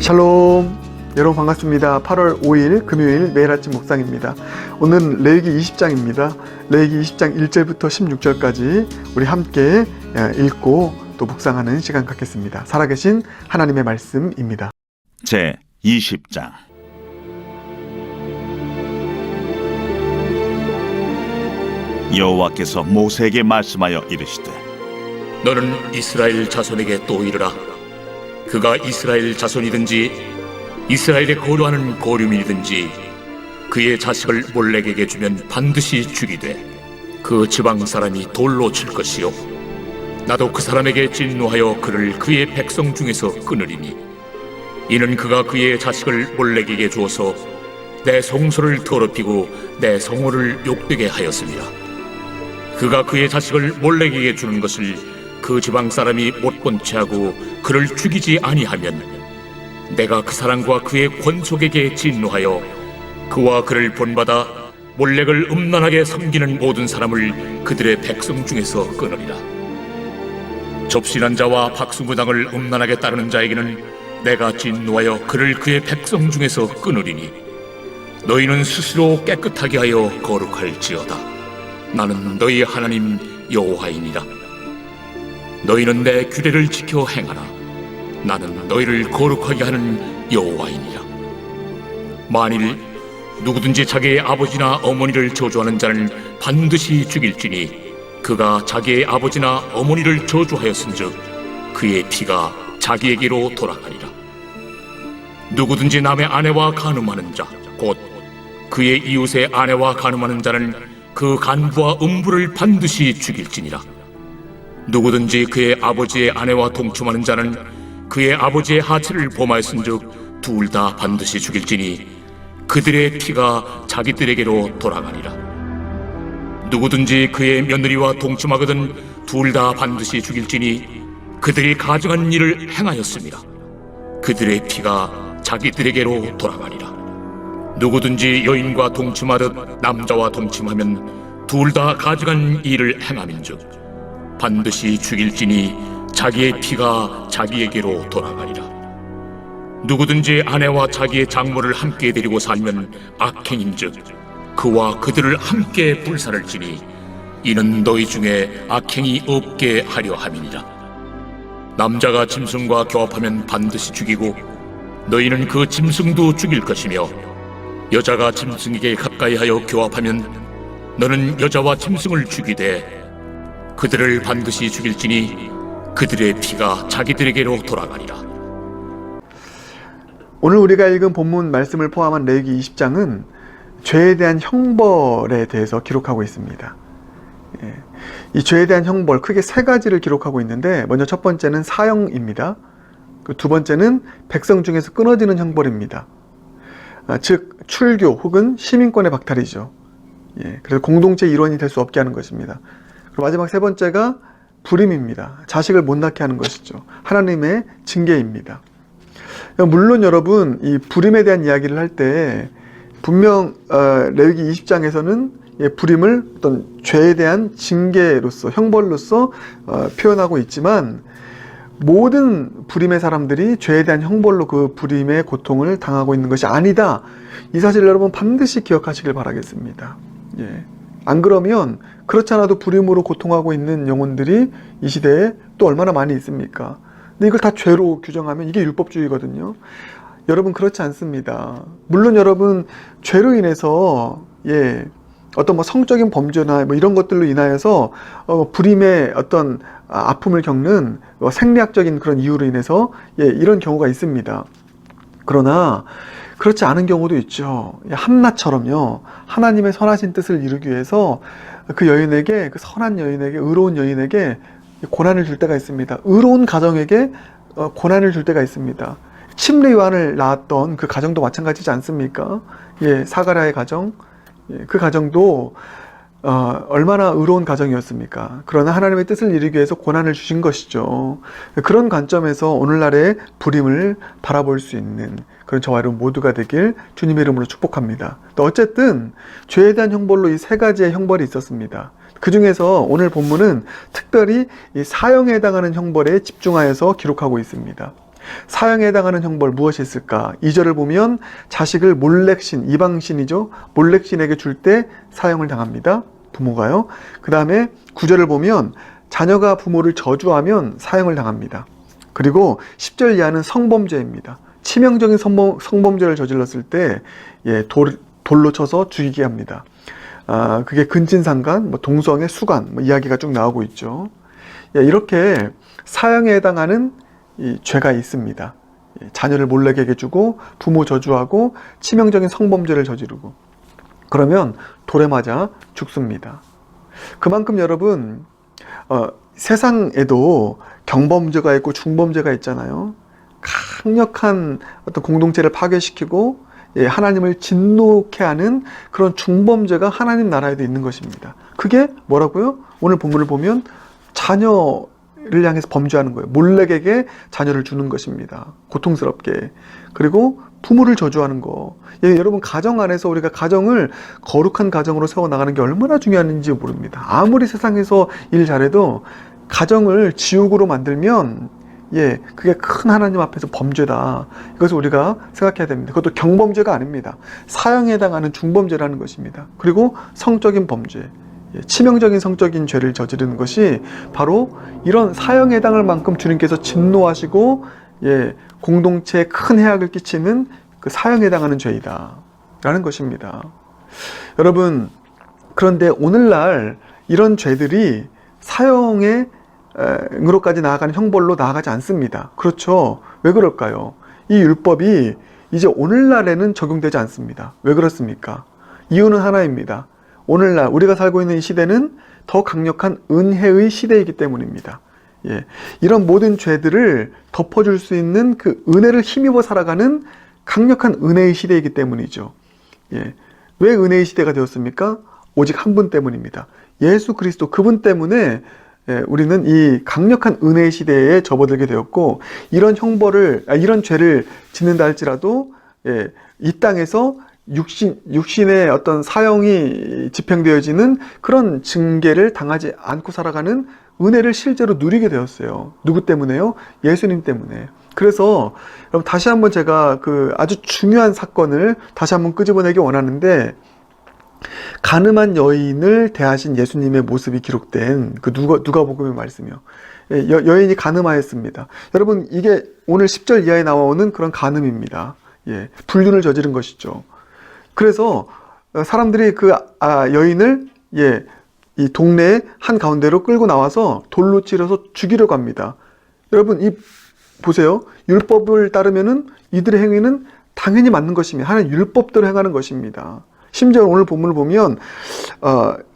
샬롬, 여러분 반갑습니다. 8월 5일 금요일 매일 아침 묵상입니다. 오늘은 레위기 20장입니다. 레위기 20장 1절부터 16절까지 우리 함께 읽고 또 묵상하는 시간 갖겠습니다. 살아계신 하나님의 말씀입니다. 제 20장. 여호와께서 모세에게 말씀하여 이르시되, 너는 이스라엘 자손에게 또 이르라. 그가 이스라엘 자손이든지 이스라엘에 거류하는 거류민이든지 그의 자식을 몰렉에게 주면 반드시 죽이되 그 지방 사람이 돌로 칠 것이요 나도 그 사람에게 진노하여 그를 그의 백성 중에서 끊으리니 이는 그가 그의 자식을 몰렉에게 주어서 내 성소를 더럽히고 내 성호를 욕되게 하였습니다. 그가 그의 자식을 몰렉에게 주는 것을 그 지방 사람이 못 본 채하고 그를 죽이지 아니하면 내가 그 사람과 그의 권속에게 진노하여 그와 그를 본받아 몰렉을 음란하게 섬기는 모든 사람을 그들의 백성 중에서 끊으리라. 접신한 자와 박수무당을 음란하게 따르는 자에게는 내가 진노하여 그를 그의 백성 중에서 끊으리니 너희는 스스로 깨끗하게 하여 거룩할지어다. 나는 너희 하나님 여호와이니라. 너희는 내 규례를 지켜 행하라. 나는 너희를 거룩하게 하는 여호와이니라. 만일 누구든지 자기의 아버지나 어머니를 저주하는 자는 반드시 죽일지니 그가 자기의 아버지나 어머니를 저주하였은즉 그의 피가 자기에게로 돌아가리라. 누구든지 남의 아내와 간음하는 자 곧 그의 이웃의 아내와 간음하는 자는 그 간부와 음부를 반드시 죽일지니라. 누구든지 그의 아버지의 아내와 동침하는 자는 그의 아버지의 하체를 범하였은즉 둘 다 반드시 죽일지니 그들의 피가 자기들에게로 돌아가니라. 누구든지 그의 며느리와 동침하거든 둘 다 반드시 죽일지니 그들이 가증한 일을 행하였습니다. 그들의 피가 자기들에게로 돌아가니라. 누구든지 여인과 동침하듯 남자와 동침하면 둘 다 가증한 일을 행함인즉 반드시 죽일지니 자기의 피가 자기에게로 돌아가리라. 누구든지 아내와 자기의 장모를 함께 데리고 살면 악행인즉 그와 그들을 함께 불살을지니 이는 너희 중에 악행이 없게 하려 함이니라. 남자가 짐승과 교합하면 반드시 죽이고 너희는 그 짐승도 죽일 것이며 여자가 짐승에게 가까이하여 교합하면 너는 여자와 짐승을 죽이되 그들을 반드시 죽일지니 그들의 피가 자기들에게로 돌아가리라. 오늘 우리가 읽은 본문 말씀을 포함한 레위기 20장은 죄에 대한 형벌에 대해서 기록하고 있습니다. 이 죄에 대한 형벌 크게 세 가지를 기록하고 있는데 먼저 첫 번째는 사형입니다. 두 번째는 백성 중에서 끊어지는 형벌입니다. 즉 출교 혹은 시민권의 박탈이죠. 그래서 공동체 일원이 될 수 없게 하는 것입니다. 그리고 마지막 세 번째가 불임입니다. 자식을 못 낳게 하는 것이죠. 하나님의 징계입니다. 물론 여러분 이 불임에 대한 이야기를 할 때 분명 레위기 20장에서는 불임을 어떤 죄에 대한 징계로서 형벌로서 표현하고 있지만 모든 불임의 사람들이 죄에 대한 형벌로 그 불임의 고통을 당하고 있는 것이 아니다. 이 사실을 여러분 반드시 기억하시길 바라겠습니다. 안 그러면 그렇지 않아도 불임으로 고통하고 있는 영혼들이 이 시대에 또 얼마나 많이 있습니까? 근데 이걸 다 죄로 규정하면 이게 율법주의거든요. 여러분 그렇지 않습니다. 물론 여러분 죄로 인해서 어떤 성적인 범죄나 이런 것들로 인하여서 불임의 어떤 아픔을 겪는 생리학적인 그런 이유로 인해서 이런 경우가 있습니다. 그러나 그렇지 않은 경우도 있죠. 한나처럼요. 하나님의 선하신 뜻을 이루기 위해서 그 여인에게, 그 선한 여인에게, 의로운 여인에게 고난을 줄 때가 있습니다. 의로운 가정에게 고난을 줄 때가 있습니다. 침례 요한을 낳았던 그 가정도 마찬가지지 않습니까? 사가랴의 가정, 그 가정도 얼마나 의로운 가정이었습니까? 그러나 하나님의 뜻을 이루기 위해서 고난을 주신 것이죠. 그런 관점에서 오늘날의 불임을 바라볼 수 있는 그런 저와 여러분 모두가 되길 주님의 이름으로 축복합니다. 어쨌든 죄에 대한 형벌로 이 세 가지의 형벌이 있었습니다. 그 중에서 오늘 본문은 특별히 이 사형에 해당하는 형벌에 집중하여서 기록하고 있습니다. 사형에 해당하는 형벌 무엇이 있을까? 2절을 보면 자식을 몰렉신, 이방신이죠. 몰렉신에게 줄 때 사형을 당합니다. 부모가요. 그 다음에 9절을 보면 자녀가 부모를 저주하면 사형을 당합니다. 그리고 10절 이하는 성범죄입니다. 치명적인 성범죄를 저질렀을 때 돌로 쳐서 죽이게 합니다. 그게 근친상간, 동성애, 수간 이야기가 쭉 나오고 있죠. 이렇게 사형에 해당하는 이 죄가 있습니다. 자녀를 몰래에게 주고 부모 저주하고 치명적인 성범죄를 저지르고 그러면 돌에 맞아 죽습니다. 그만큼 여러분 세상에도 경범죄가 있고 중범죄가 있잖아요. 강력한 어떤 공동체를 파괴시키고 하나님을 진노케 하는 그런 중범죄가 하나님 나라에도 있는 것입니다. 그게 뭐라고요? 오늘 본문을 보면 자녀를 향해서 범죄하는 거예요. 몰렉에게 자녀를 주는 것입니다. 고통스럽게. 그리고 부모를 저주하는 거. 여러분 가정 안에서 우리가 가정을 거룩한 가정으로 세워나가는 게 얼마나 중요한지 모릅니다. 아무리 세상에서 일 잘해도 가정을 지옥으로 만들면 그게 큰 하나님 앞에서 범죄다. 이것을 우리가 생각해야 됩니다. 그것도 경범죄가 아닙니다. 사형에 해당하는 중범죄라는 것입니다. 그리고 성적인 범죄, 치명적인 성적인 죄를 저지르는 것이 바로 이런 사형에 해당할 만큼 주님께서 진노하시고 공동체에 큰 해악을 끼치는 그 사형에 해당하는 죄이다 라는 것입니다. 여러분, 그런데 오늘날 이런 죄들이 사형에 으로까지 나아가는 형벌로 나아가지 않습니다. 그렇죠? 왜 그럴까요? 이 율법이 이제 오늘날에는 적용되지 않습니다. 왜 그렇습니까? 이유는 하나입니다. 오늘날 우리가 살고 있는 이 시대는 더 강력한 은혜의 시대이기 때문입니다. 이런 모든 죄들을 덮어줄 수 있는 그 은혜를 힘입어 살아가는 강력한 은혜의 시대이기 때문이죠. 왜 은혜의 시대가 되었습니까? 오직 한 분 때문입니다. 예수 그리스도, 그분 때문에 우리는 이 강력한 은혜의 시대에 접어들게 되었고, 이런 이런 죄를 짓는다 할지라도 이 땅에서 육신의 어떤 사형이 집행되어지는 그런 징계를 당하지 않고 살아가는 은혜를 실제로 누리게 되었어요. 누구 때문에요? 예수님 때문에. 그래서 여러분 다시 한번 제가 그 아주 중요한 사건을 다시 한번 끄집어내기 원하는데, 가늠한 여인을 대하신 예수님의 모습이 기록된 그 누가복음의 말씀이요. 여인이 가늠하였습니다. 여러분, 이게 오늘 10절 이하에 나오는 그런 가늠입니다. 불륜을 저지른 것이죠. 그래서 사람들이 그 여인을 이 동네의 한 가운데로 끌고 나와서 돌로 찌려서 죽이려고 합니다. 여러분, 보세요. 율법을 따르면은 이들의 행위는 당연히 맞는 것입니다. 하나님 율법대로 행하는 것입니다. 심지어 오늘 본문을 보면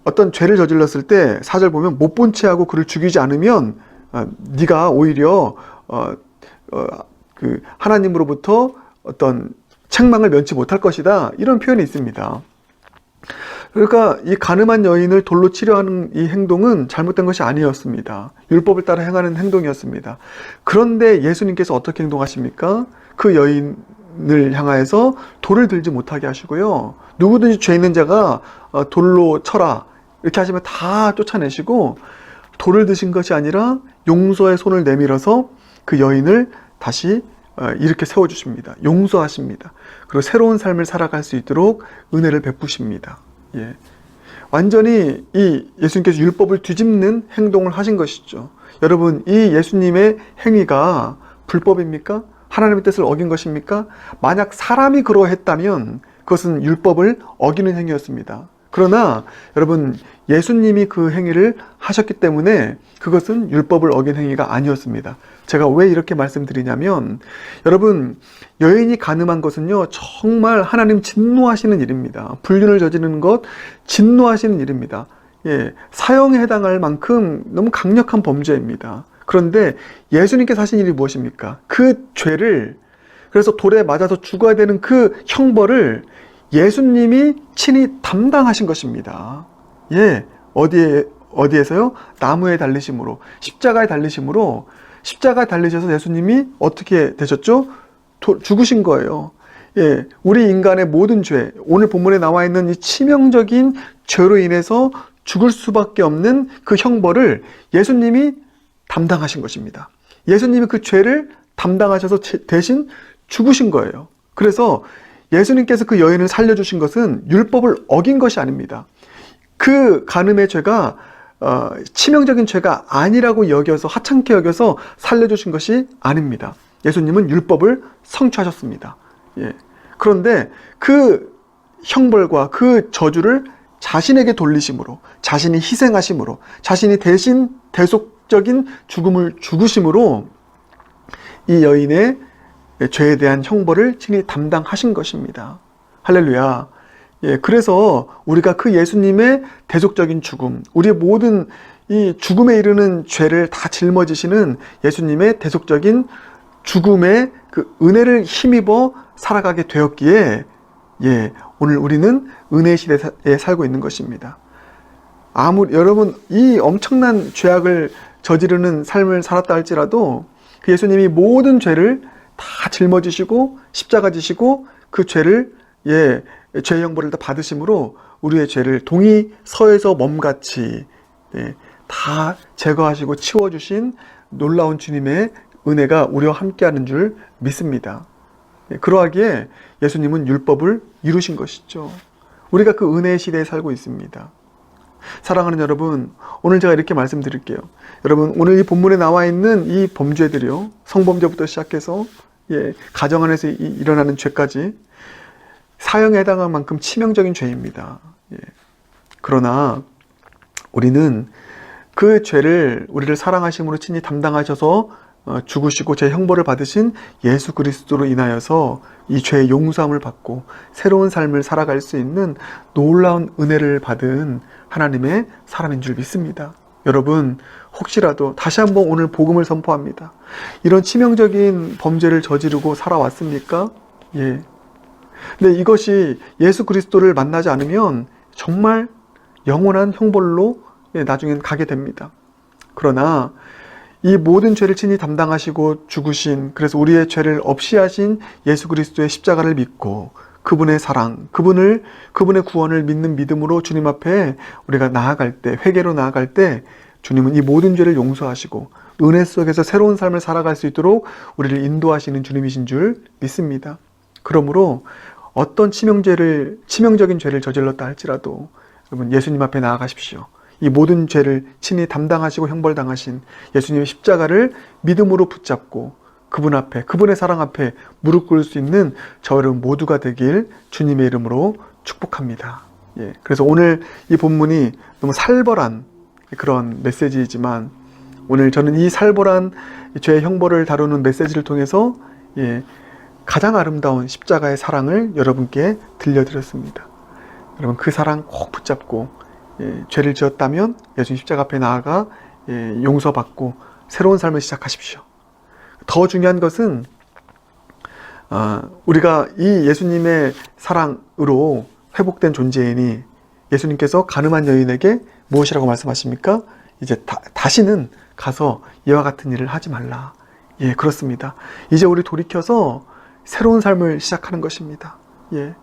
어떤 죄를 저질렀을 때 4절 보면 못 본 채 하고 그를 죽이지 않으면 네가 오히려 그 하나님으로부터 어떤 책망을 면치 못할 것이다, 이런 표현이 있습니다. 그러니까 이 가늠한 여인을 돌로 치려 하는 이 행동은 잘못된 것이 아니었습니다. 율법을 따라 행하는 행동이었습니다. 그런데 예수님께서 어떻게 행동하십니까? 그 여인을 향하여서 돌을 들지 못하게 하시고요. 누구든지 죄 있는 자가 돌로 쳐라, 이렇게 하시면 다 쫓아내시고, 돌을 드신 것이 아니라 용서의 손을 내밀어서 그 여인을 다시 이렇게 세워주십니다. 용서하십니다. 그리고 새로운 삶을 살아갈 수 있도록 은혜를 베푸십니다. 완전히 이 예수님께서 율법을 뒤집는 행동을 하신 것이죠. 여러분, 이 예수님의 행위가 불법입니까? 하나님의 뜻을 어긴 것입니까? 만약 사람이 그러했다면 그것은 율법을 어기는 행위였습니다. 그러나 여러분, 예수님이 그 행위를 하셨기 때문에 그것은 율법을 어긴 행위가 아니었습니다. 제가 왜 이렇게 말씀드리냐면, 여러분, 여인이 가늠한 것은요, 정말 하나님 진노하시는 일입니다. 불륜을 저지르는 것, 진노하시는 일입니다. 사형에 해당할 만큼 너무 강력한 범죄입니다. 그런데 예수님께서 하신 일이 무엇입니까? 그 죄를, 그래서 돌에 맞아서 죽어야 되는 그 형벌을 예수님이 친히 담당하신 것입니다. 어디에서요? 나무에 달리심으로, 십자가에 달리심으로, 십자가에 달리셔서 예수님이 어떻게 되셨죠? 죽으신 거예요. 우리 인간의 모든 죄, 오늘 본문에 나와 있는 이 치명적인 죄로 인해서 죽을 수밖에 없는 그 형벌을 예수님이 담당하신 것입니다. 예수님이 그 죄를 담당하셔서 대신 죽으신 거예요. 그래서 예수님께서 그 여인을 살려주신 것은 율법을 어긴 것이 아닙니다. 그 간음의 죄가 치명적인 죄가 아니라고 여겨서, 하찮게 여겨서 살려주신 것이 아닙니다. 예수님은 율법을 성취하셨습니다. 예. 그런데 그 형벌과 그 저주를 자신에게 돌리심으로, 자신이 희생하심으로, 자신이 대신 대속적인 죽음을 죽으심으로 이 여인의 죄에 대한 형벌을 친히 담당하신 것입니다. 할렐루야. 예, 그래서 우리가 그 예수님의 대속적인 죽음, 우리의 모든 이 죽음에 이르는 죄를 다 짊어지시는 예수님의 대속적인 죽음의 그 은혜를 힘입어 살아가게 되었기에, 예, 오늘 우리는 은혜 시대에 살고 있는 것입니다. 여러분, 이 엄청난 죄악을 저지르는 삶을 살았다 할지라도 그 예수님이 모든 죄를 다 짊어지시고 십자가 지시고 그 죄를, 예, 죄의 형벌을 다 받으심으로 우리의 죄를 동이 서에서 몸같이, 예, 다 제거하시고 치워주신 놀라운 주님의 은혜가 우리와 함께하는 줄 믿습니다. 예, 그러하기에 예수님은 율법을 이루신 것이죠. 우리가 그 은혜의 시대에 살고 있습니다. 사랑하는 여러분, 오늘 제가 이렇게 말씀드릴게요. 여러분, 오늘 이 본문에 나와 있는 이 범죄들이요, 성범죄부터 시작해서, 예, 가정 안에서 일어나는 죄까지 사형에 해당할 만큼 치명적인 죄입니다. 예. 그러나 우리는 그 죄를 우리를 사랑하심으로 친히 담당하셔서 죽으시고 제 형벌을 받으신 예수 그리스도로 인하여서 이 죄의 용서함을 받고 새로운 삶을 살아갈 수 있는 놀라운 은혜를 받은 하나님의 사람인 줄 믿습니다. 여러분, 혹시라도 다시 한번 오늘 복음을 선포합니다. 이런 치명적인 범죄를 저지르고 살아왔습니까? 예. 근데 이것이 예수 그리스도를 만나지 않으면 정말 영원한 형벌로, 예, 나중엔 가게 됩니다. 그러나 이 모든 죄를 친히 담당하시고 죽으신, 그래서 우리의 죄를 없이 하신 예수 그리스도의 십자가를 믿고 그분의 사랑, 그분의 구원을 믿는 믿음으로 주님 앞에 우리가 나아갈 때, 회개로 나아갈 때 주님은 이 모든 죄를 용서하시고 은혜 속에서 새로운 삶을 살아갈 수 있도록 우리를 인도하시는 주님이신 줄 믿습니다. 그러므로 어떤 치명적인 죄를 저질렀다 할지라도 여러분, 예수님 앞에 나아가십시오. 이 모든 죄를 친히 담당하시고 형벌당하신 예수님의 십자가를 믿음으로 붙잡고 그분 앞에, 그분의 사랑 앞에 무릎 꿇을 수 있는 저 여러분 모두가 되길 주님의 이름으로 축복합니다. 예, 그래서 오늘 이 본문이 너무 살벌한 그런 메시지이지만 오늘 저는 이 살벌한 죄의 형벌을 다루는 메시지를 통해서, 예, 가장 아름다운 십자가의 사랑을 여러분께 들려드렸습니다. 여러분, 그 사랑 꼭 붙잡고, 예, 죄를 지었다면 예수님 십자가 앞에 나아가, 예, 용서받고 새로운 삶을 시작하십시오. 더 중요한 것은 우리가 이 예수님의 사랑으로 회복된 존재이니 예수님께서 가늠한 여인에게 무엇이라고 말씀하십니까? 이제 다시는 가서 이와 같은 일을 하지 말라. 예, 그렇습니다. 이제 우리 돌이켜서 새로운 삶을 시작하는 것입니다. 예.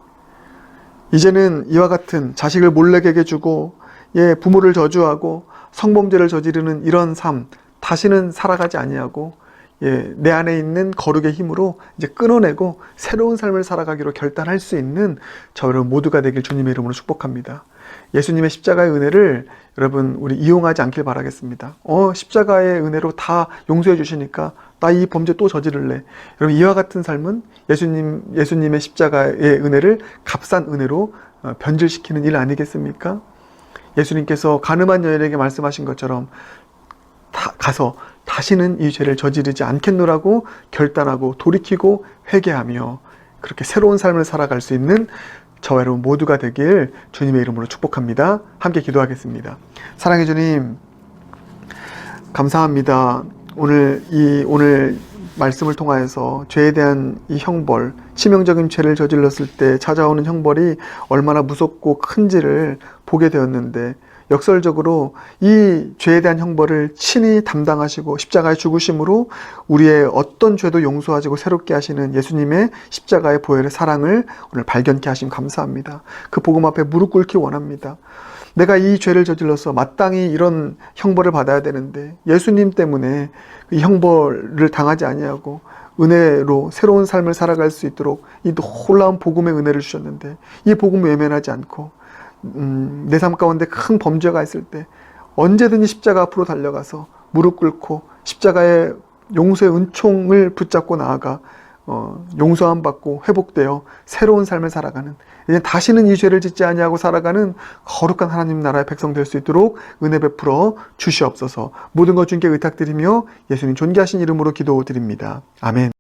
이제는 이와 같은 자식을 몰래에게 주고, 예, 부모를 저주하고 성범죄를 저지르는 이런 삶 다시는 살아가지 아니하고, 예, 내 안에 있는 거룩의 힘으로 이제 끊어내고 새로운 삶을 살아가기로 결단할 수 있는 저 여러분 모두가 되길 주님의 이름으로 축복합니다. 예수님의 십자가의 은혜를 여러분 우리 이용하지 않길 바라겠습니다. 십자가의 은혜로 다 용서해 주시니까 나 이 범죄 또 저지를래. 여러분, 이와 같은 삶은 예수님의 십자가의 은혜를 값싼 은혜로 변질시키는 일 아니겠습니까? 예수님께서 가늠한 여인에게 말씀하신 것처럼 가서 다시는 이 죄를 저지르지 않겠노라고 결단하고 돌이키고 회개하며 그렇게 새로운 삶을 살아갈 수 있는 저와 여러분 모두가 되길 주님의 이름으로 축복합니다. 함께 기도하겠습니다. 사랑해 주님, 감사합니다. 오늘 말씀을 통하여서 죄에 대한 이 형벌, 치명적인 죄를 저질렀을 때 찾아오는 형벌이 얼마나 무섭고 큰지를 보게 되었는데, 역설적으로 이 죄에 대한 형벌을 친히 담당하시고 십자가에 죽으심으로 우리의 어떤 죄도 용서하시고 새롭게 하시는 예수님의 십자가의 보혈의 사랑을 오늘 발견케 하심 감사합니다. 그 복음 앞에 무릎 꿇기 원합니다. 내가 이 죄를 저질러서 마땅히 이런 형벌을 받아야 되는데 예수님 때문에 이 형벌을 당하지 아니하고 은혜로 새로운 삶을 살아갈 수 있도록 이 놀라운 복음의 은혜를 주셨는데, 이 복음을 외면하지 않고 내 삶 가운데 큰 범죄가 있을 때 언제든지 십자가 앞으로 달려가서 무릎 꿇고 십자가의 용서의 은총을 붙잡고 나아가 용서함 받고 회복되어 새로운 삶을 살아가는, 이제 다시는 이 죄를 짓지 아니하고 살아가는 거룩한 하나님 나라의 백성 될 수 있도록 은혜 베풀어 주시옵소서. 모든 것 주님께 의탁드리며 예수님 존귀하신 이름으로 기도드립니다. 아멘.